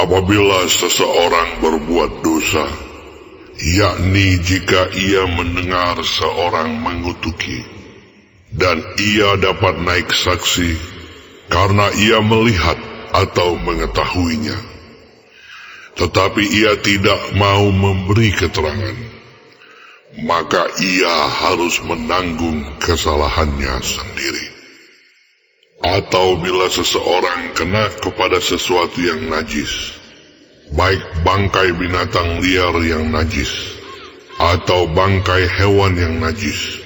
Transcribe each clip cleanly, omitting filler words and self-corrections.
Apabila seseorang berbuat dosa, yakni jika ia mendengar seorang mengutuki, dan ia dapat naik saksi karena ia melihat atau mengetahuinya, tetapi ia tidak mau memberi keterangan, maka ia harus menanggung kesalahannya sendiri. Atau bila seseorang kena kepada sesuatu yang najis, baik bangkai binatang liar yang najis, atau bangkai hewan yang najis,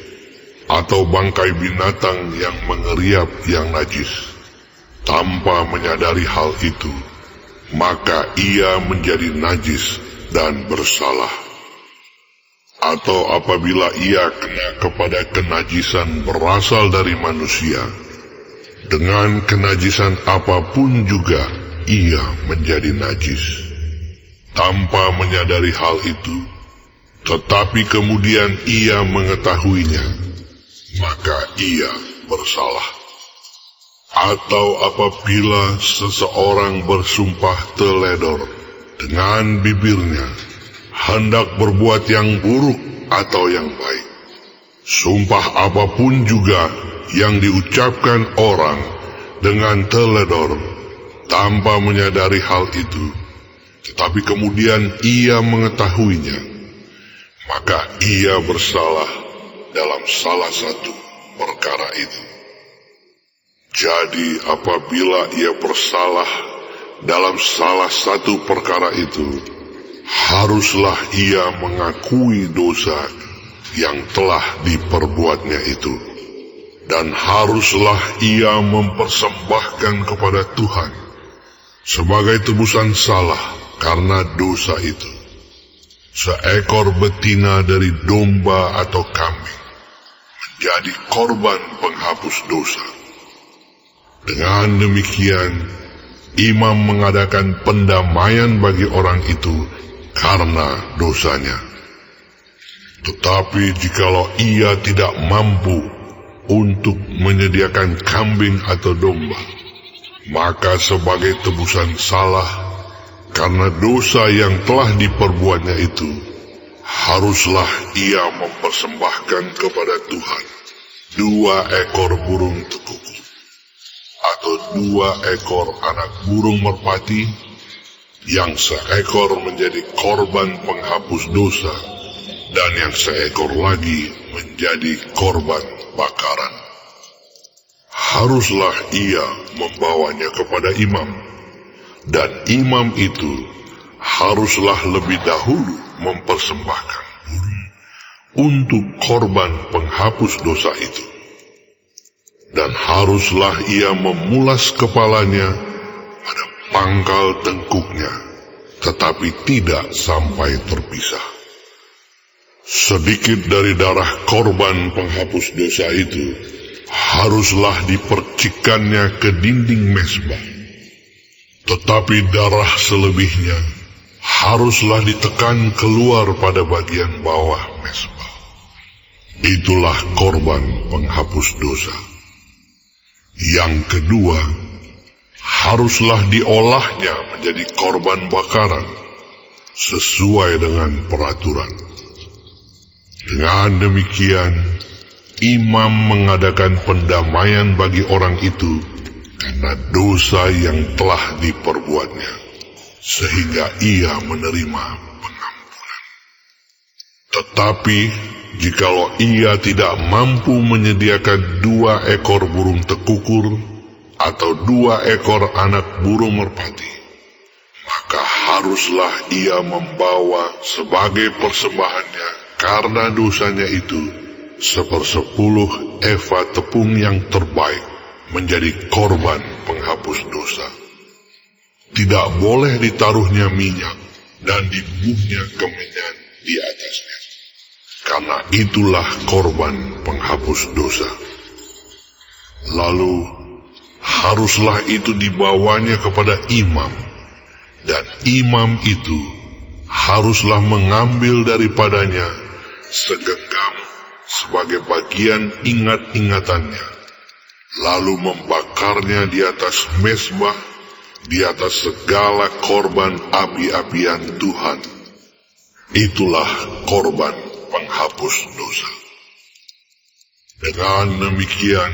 atau bangkai binatang yang mengeriap yang najis, tanpa menyadari hal itu, maka ia menjadi najis dan bersalah. Atau apabila ia kena kepada kenajisan berasal dari manusia, dengan kenajisan apapun juga ia menjadi najis, tanpa menyadari hal itu, tetapi kemudian ia mengetahuinya, maka ia bersalah. Atau apabila seseorang bersumpah teledor dengan bibirnya, hendak berbuat yang buruk atau yang baik, sumpah apapun juga yang diucapkan orang dengan teledor tanpa menyadari hal itu, tetapi kemudian ia mengetahuinya, maka ia bersalah dalam salah satu perkara itu. Jadi apabila ia bersalah dalam salah satu perkara itu, haruslah ia mengakui dosa yang telah diperbuatnya itu, dan haruslah ia mempersembahkan kepada Tuhan sebagai tebusan salah karena dosa itu seekor betina dari domba atau kambing menjadi korban penghapus dosa. Dengan demikian, imam mengadakan pendamaian bagi orang itu karena dosanya. Tetapi jikalau ia tidak mampu untuk menyediakan kambing atau domba, maka sebagai tebusan salah karena dosa yang telah diperbuatnya itu, haruslah ia mempersembahkan kepada Tuhan 2 ekor burung tekukur atau 2 ekor anak burung merpati, yang seekor menjadi korban penghapus dosa dan yang seekor lagi menjadi korban bakaran. Haruslah ia membawanya kepada imam, dan imam itu haruslah lebih dahulu mempersembahkan burung untuk korban penghapus dosa itu, dan haruslah ia memulas kepalanya pada pangkal tengkuknya, tetapi tidak sampai terpisah. Sedikit dari darah korban penghapus dosa itu haruslah dipercikkannya ke dinding mezbah, tetapi darah selebihnya haruslah ditekan keluar pada bagian bawah mezbah. Itulah korban penghapus dosa. Yang kedua, haruslah diolahnya menjadi korban bakaran sesuai dengan peraturan. Dengan demikian, imam mengadakan pendamaian bagi orang itu karena dosa yang telah diperbuatnya, sehingga ia menerima pengampunan. Tetapi jikalau ia tidak mampu menyediakan 2 ekor burung tekukur atau 2 ekor anak burung merpati, maka haruslah ia membawa sebagai persembahannya karena dosanya itu 1/10 eva tepung yang terbaik menjadi korban penghapus dosa. Tidak boleh ditaruhnya minyak dan dibubuhnya kemenyan di atasnya, karena itulah korban penghapus dosa. Lalu haruslah itu dibawanya kepada imam, dan imam itu haruslah mengambil daripadanya segenggam sebagai bagian ingat-ingatannya, lalu membakarnya di atas mezbah di atas segala korban api-apian Tuhan. Itulah korban penghapus dosa. Dengan demikian,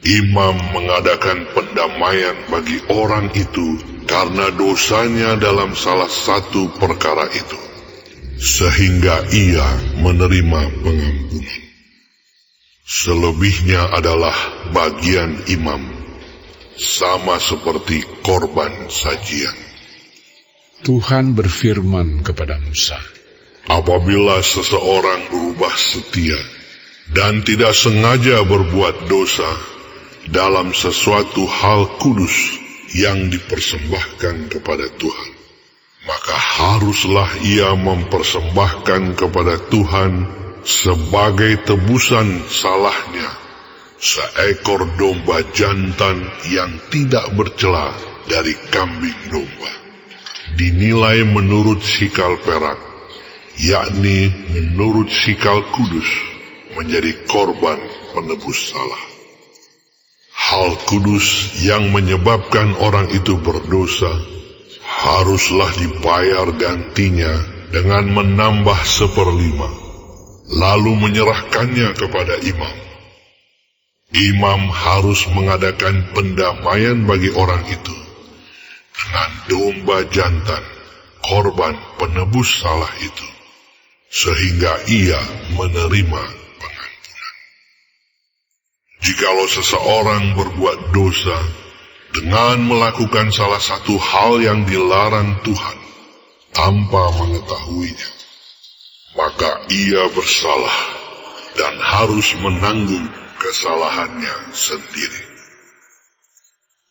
imam mengadakan pendamaian bagi orang itu karena dosanya dalam salah satu perkara itu, sehingga ia menerima pengampunan. Selebihnya adalah bagian imam, sama seperti korban sajian. Tuhan berfirman kepada Musa, apabila seseorang berubah setia dan tidak sengaja berbuat dosa dalam sesuatu hal kudus yang dipersembahkan kepada Tuhan, maka haruslah ia mempersembahkan kepada Tuhan sebagai tebusan salahnya seekor domba jantan yang tidak bercela dari kambing domba, dinilai menurut sikal perak, yakni menurut sikal kudus, menjadi korban penebus salah. Hal kudus yang menyebabkan orang itu berdosa haruslah dibayar gantinya dengan menambah 1/5, lalu menyerahkannya kepada imam. Imam harus mengadakan pendamaian bagi orang itu dengan domba jantan, korban penebus salah itu, sehingga ia menerima pengampunan. Jikalau seseorang berbuat dosa dengan melakukan salah satu hal yang dilarang Tuhan tanpa mengetahuinya, maka ia bersalah dan harus menanggung kesalahannya sendiri.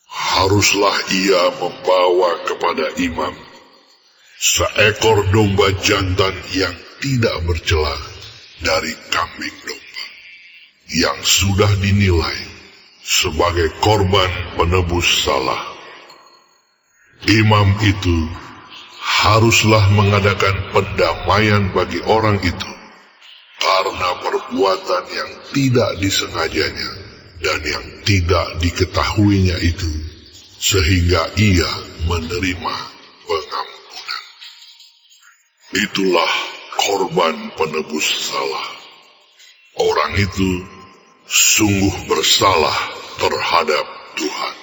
Haruslah ia membawa kepada imam seekor domba jantan yang tidak bercela dari kambing domba, yang sudah dinilai sebagai korban penebus salah. Imam itu haruslah mengadakan pendamaian bagi orang itu karena perbuatan yang tidak disengajanya dan yang tidak diketahuinya itu, sehingga ia menerima pengampunan. Itulah korban penebus salah. Orang itu sungguh bersalah terhadap Tuhan.